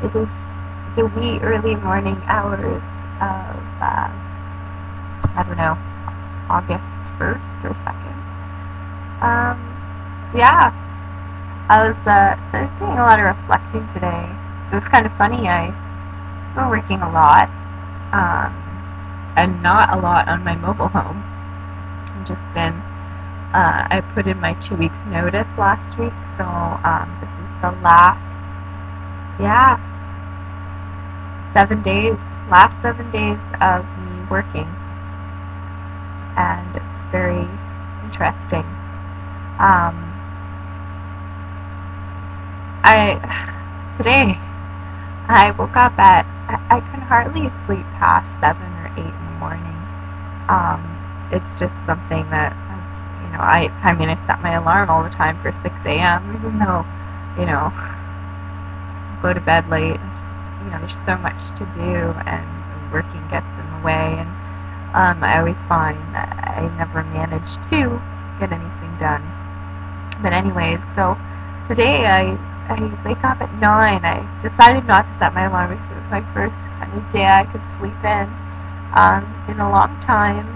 It is the wee early morning hours of, I don't know, August 1st or 2nd. Yeah, I was doing a lot of reflecting today. It was kind of funny. I've been working a lot, and not a lot on my mobile home. I've just been, I put in my 2 weeks notice last week, so this is the last, last 7 days of me working, and it's very interesting. Today I woke up at, I can hardly sleep past 7 or 8 in the morning. It's just something that, I set my alarm all the time for 6 a.m. even though, I go to bed late. There's so much to do, and working gets in the way, and I always find that I never manage to get anything done. But anyways, so today I wake up at 9. I decided not to set my alarm because it was my first kind of day I could sleep in a long time.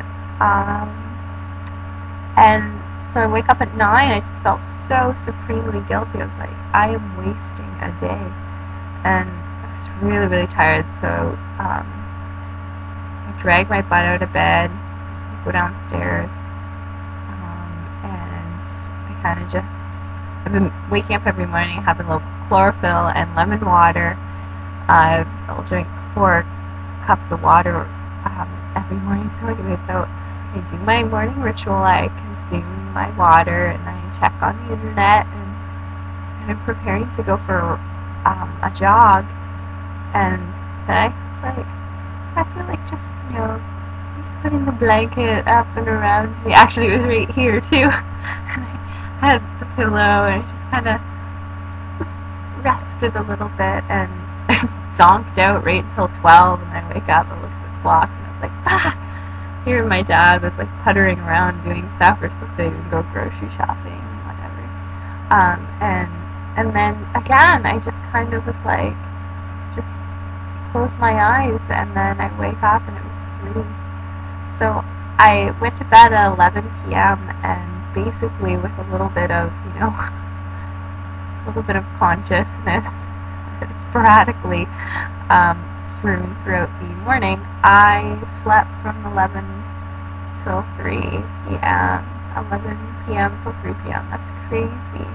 And so I wake up at 9. I just felt so supremely guilty. I was like, I am wasting a day. And I was really, really tired. So I drag my butt out of bed, go downstairs, and I kind of just, I've been waking up every morning, having a little chlorophyll and lemon water. I'll drink 4 cups of water every morning. So anyway, so I do my morning ritual. I consume my water, and I check on the internet, and kind of preparing to go for a jog. And then I was like, I feel like just, just putting the blanket up and around me. Actually, it was right here too. And I had the pillow, and I just kind of rested a little bit, and zonked out right until 12. And I wake up and look at the clock, and I was like, Here my dad was like puttering around doing stuff. We're supposed to even go grocery shopping and whatever. And then again, I just kind of was like, just close my eyes, and then I wake up and it was 3. So I went to bed at 11 p.m. and basically with a little bit of, consciousness sporadically streaming throughout the morning, I slept from 11 till 3 p.m., 11 p.m. till 3 p.m. That's crazy.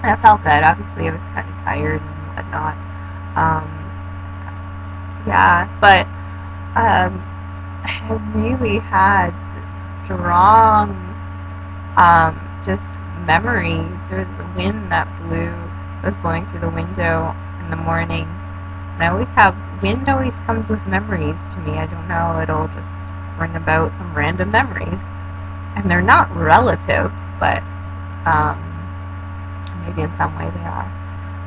I felt good. Obviously, I was kind of tired and whatnot. But I really had strong, just memories. There was the wind that was blowing through the window in the morning. And I always have, wind always comes with memories to me. I don't know, it'll just bring about some random memories. And they're not relative, but maybe in some way they are.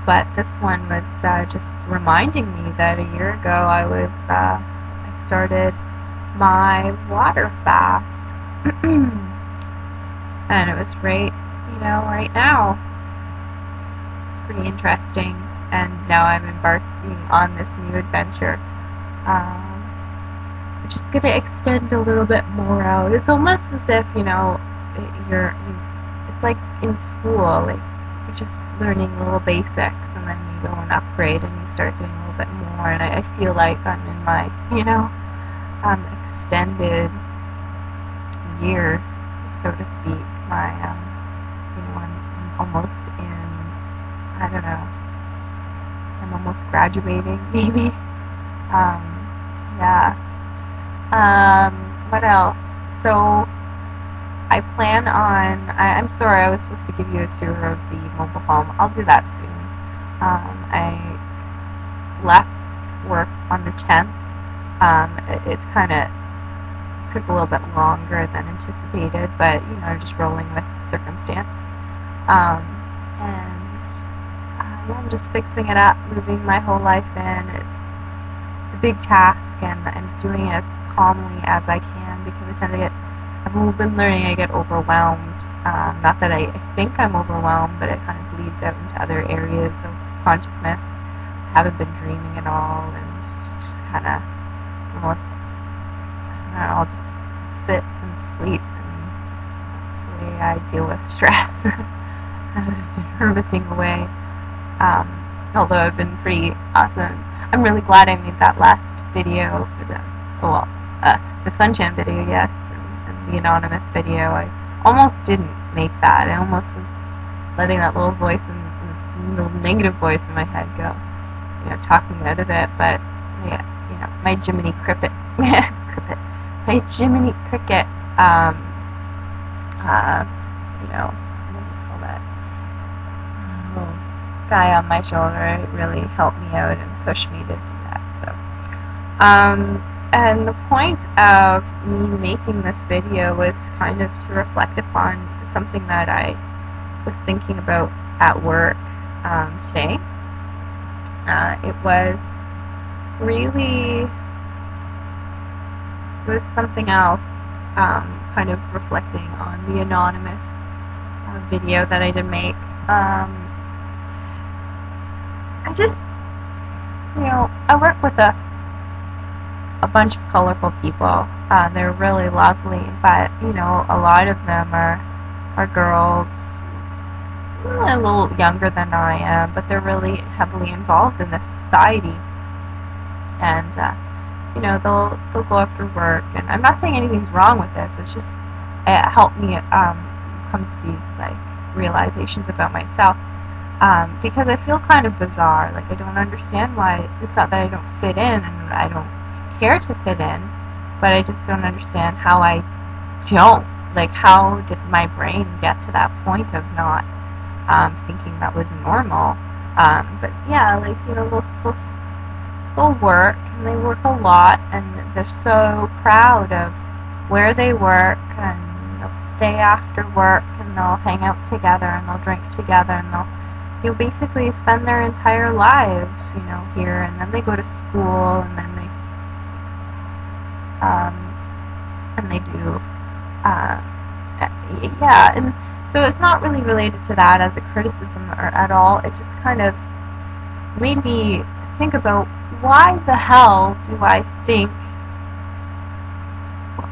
But this one was just reminding me that a year ago I started my water fast. And it was right now. It's pretty interesting. And now I'm embarking on this new adventure, which is going to extend a little bit more out. It's almost as if, it's like in school, like you're just learning little basics, and then you go and upgrade and you start doing a little bit more. And I feel like I'm in my, extended year, so to speak. I'm almost in, I don't know, I'm almost graduating, maybe. What else? So I plan on, I'm sorry, I was supposed to give you a tour of the mobile home. I'll do that soon. I left work on the 10th. It's kind of took a little bit longer than anticipated, but just rolling with the circumstance. I'm just fixing it up, moving my whole life in. It's a big task, and I'm doing it as calmly as I can, because I tend to get, I've been learning, I get overwhelmed. Not that I think I'm overwhelmed, but it kind of bleeds out into other areas of consciousness. haven't been dreaming at all, and just kind of almost, I don't know, I'll just sit and sleep, and that's the way I deal with stress. I've been hermiting away, although I've been pretty awesome. I'm really glad I made that last video for the sunshine video, yes, and the anonymous video. I almost didn't make that. I almost was letting that little voice and this little negative voice in my head go, talk me out of it. But yeah, my Jiminy Cricket, my Jiminy Cricket, what do you call that? Guy on my shoulder really helped me out and pushed me to do that. So, and the point of me making this video was kind of to reflect upon something that I was thinking about at work today. It was something else, kind of reflecting on the anonymous video that I did make. I just, I work with a bunch of colorful people. They're really lovely, but a lot of them are girls, a little younger than I am, but they're really heavily involved in this society. And they'll go after work, and I'm not saying anything's wrong with this. It's just it helped me come to these realizations about myself. Because I feel kind of bizarre. Like, I don't understand why. It's not that I don't fit in, and I don't care to fit in, but I just don't understand how I don't. Like, how did my brain get to that point of not thinking that was normal? But yeah, like, they'll work, and they work a lot, and they're so proud of where they work, and they'll stay after work, and they'll hang out together, and they'll drink together, and they'll basically spend their entire lives, here, and then they go to school, and then they do, yeah, and so it's not really related to that as a criticism or at all. It just kind of made me think about, why the hell do I think,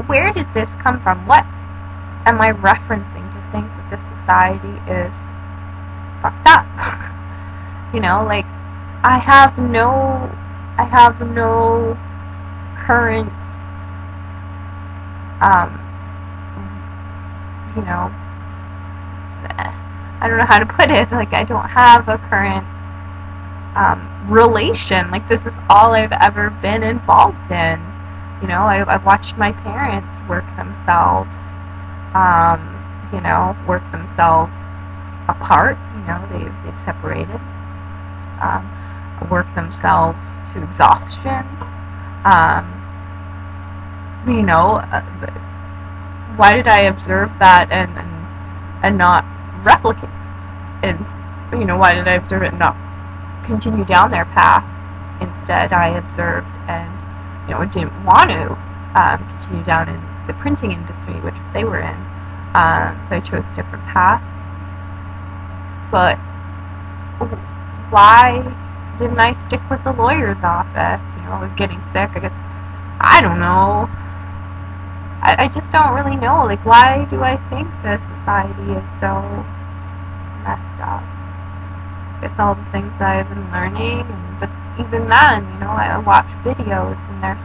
where did this come from? What am I referencing to think that this society is fucked up? Like, I have no current, I don't know how to put it, like, I don't have a current relation. Like, this is all I've ever been involved in. I've watched my parents work themselves, work themselves apart. They've separated, work themselves to exhaustion. Why did I observe that and not replicate? And why did I observe it and not continue down their path? Instead, I observed and didn't want to continue down in the printing industry, which they were in. So I chose a different path. But why didn't I stick with the lawyer's office? I was getting sick. I guess, I don't know. I just don't really know. Like, why do I think this society is so messed up? It's all the things that I've been learning, but even then, I watch videos, and they're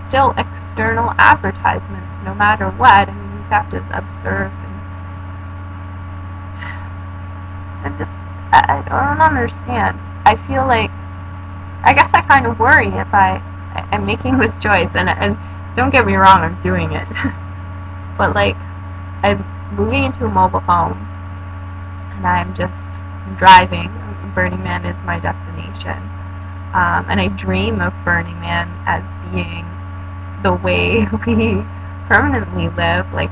still external advertisements, no matter what. I mean, you have to observe, and I don't understand. I feel like, I guess I kind of worry if I'm making this choice, and don't get me wrong, I'm doing it. But, like, I'm moving into a mobile home, and I'm just driving. Burning Man is my destination. And I dream of Burning Man as being the way we permanently live. Like,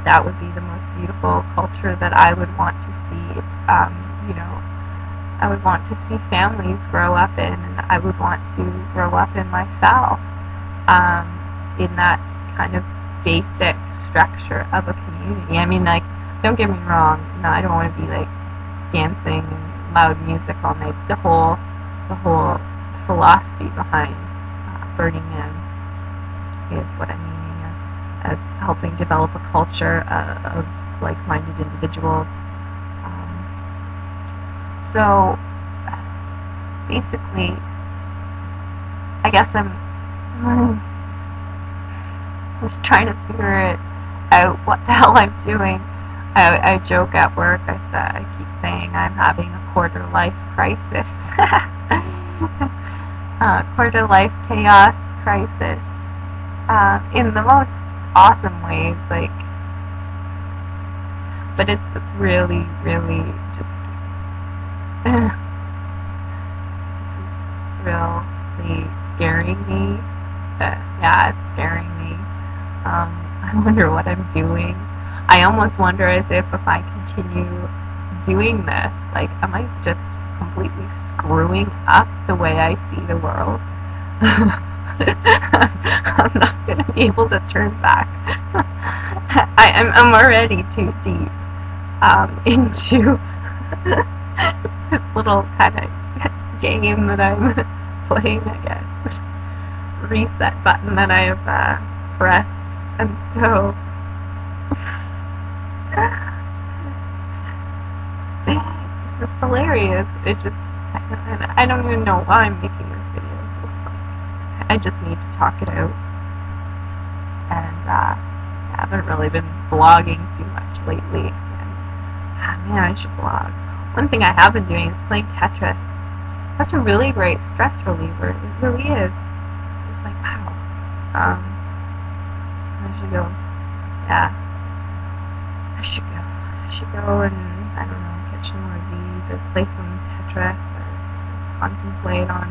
that would be the most beautiful culture that I would want to see. I would want to see families grow up in, and I would want to grow up in myself, in that kind of basic structure of a community. I mean, like, don't get me wrong, I don't want to be, like, dancing and loud music all night. The whole philosophy behind Burning Man is what I'm meaning as helping develop a culture of like-minded individuals. So basically, I guess I'm just trying to figure it out what the hell I'm doing. I joke at work. I keep saying I'm having a quarter-life crisis. Quarter-life chaos crisis. In the most awesome ways, like, but it's really, really just this is really scaring me. Yeah, it's scaring me. I wonder what I'm doing. I almost wonder as if I continue doing this, like, am I just completely screwing up the way I see the world? I'm not going to be able to turn back. I'm already too deep into this little kind of game that I'm playing, I guess. This reset button that I have pressed. And so it's hilarious. It just, I don't even know why I'm making this video. I just need to talk it out. And I haven't really been blogging too much lately. And, man, I should blog. One thing I have been doing is playing Tetris. That's a really great stress reliever. It really is. It's just like, wow. I should go. Yeah. I should go and, I don't know, catch some more Z's or play some Tetris or contemplate on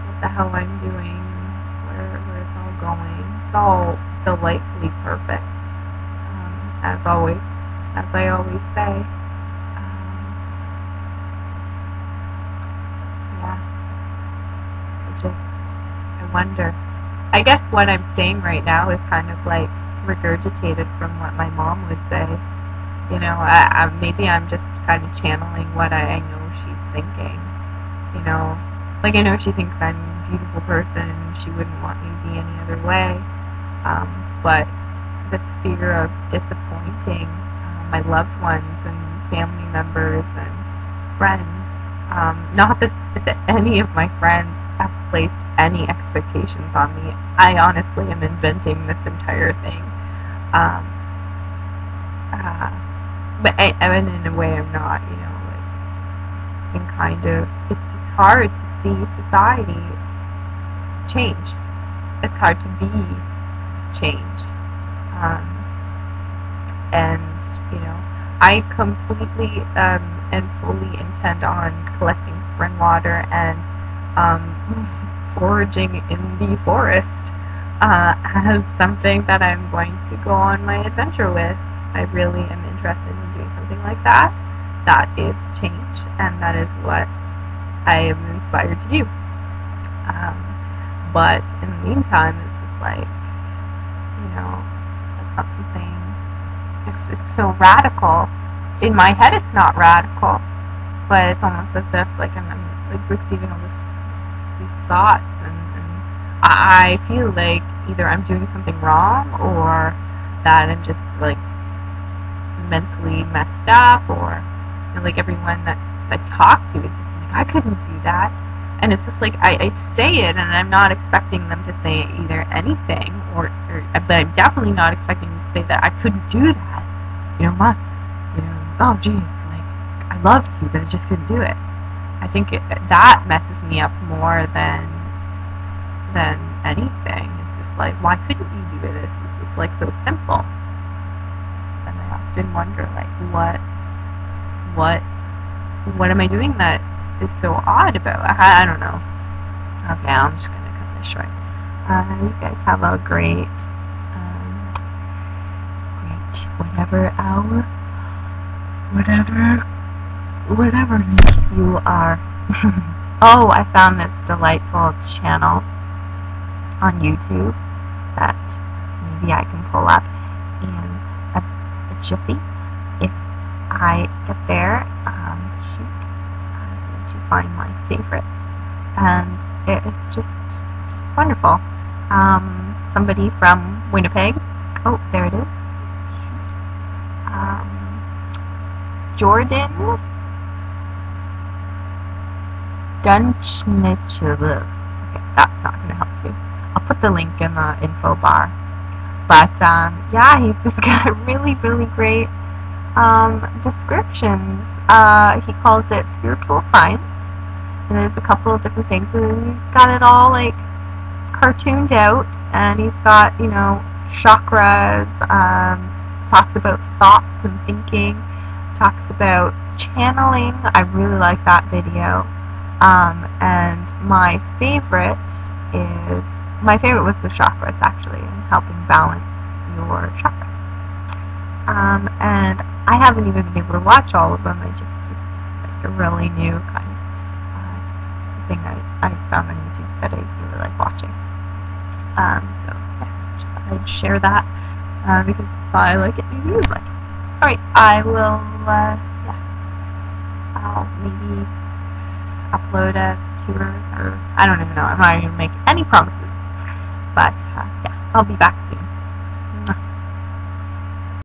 what the hell I'm doing, where it's all going. It's all delightfully perfect, as always, as I always say. Yeah, I wonder. I guess what I'm saying right now is kind of like regurgitated from what my mom would say. You know, maybe I'm just kind of channeling what I know she's thinking. You know, like, I know she thinks I'm a beautiful person, she wouldn't want me to be any other way, but this fear of disappointing my loved ones and family members and friends, not that any of my friends have placed any expectations on me. I honestly am inventing this entire thing, but in a way I'm not, you know, like, in kind of, it's hard to see society changed. It's hard to be changed. And, you know, I completely and fully intend on collecting spring water and foraging in the forest as something that I'm going to go on my adventure with. I really am interested in doing something like that. That is change, and that is what I am inspired to do. But in the meantime, it's just like, you know, it's not something, it's just so radical. In my head, it's not radical, but it's almost as if like I'm like receiving all these thoughts, and I feel like either I'm doing something wrong, or that I'm just like mentally messed up, or, you know, like everyone that I talk to is just like, I couldn't do that. And it's just like, I say it, and I'm not expecting them to say either anything, but I'm definitely not expecting them to say that I couldn't do that. You know, oh geez, like, I loved you, but I just couldn't do it. I think that messes me up more than anything. It's just like, why couldn't you do this? It's just like so simple. And I often wonder, like, what am I doing that is so odd about? I don't know. Okay, I'm just gonna cut this short. You guys have a great whatever hour, whatever news you are. Oh, I found this delightful channel on YouTube that maybe I can pull up in a jiffy if I get there. Shoot. find my favorites, and it's just wonderful. Somebody from Winnipeg. Oh, there it is. Jordanduchnycz. Okay, that's not going to help you. I'll put the link in the info bar. But yeah, he's just got really, really great descriptions. He calls it spiritual science, and there's a couple of different things, and he's got it all like cartooned out, and he's got, you know, chakras, talks about thoughts and thinking, talks about channeling. I really like that video. And my favorite was the chakras, actually, and helping balance your chakras. And I haven't even been able to watch all of them. I just like a really new kind of thing I found on YouTube that I really like watching. So yeah, just thought I'd share that because I like it, maybe you like it. Alright, I will, I'll maybe upload a tour, or I don't even know, I'm not even going to make any promises, but yeah, I'll be back soon.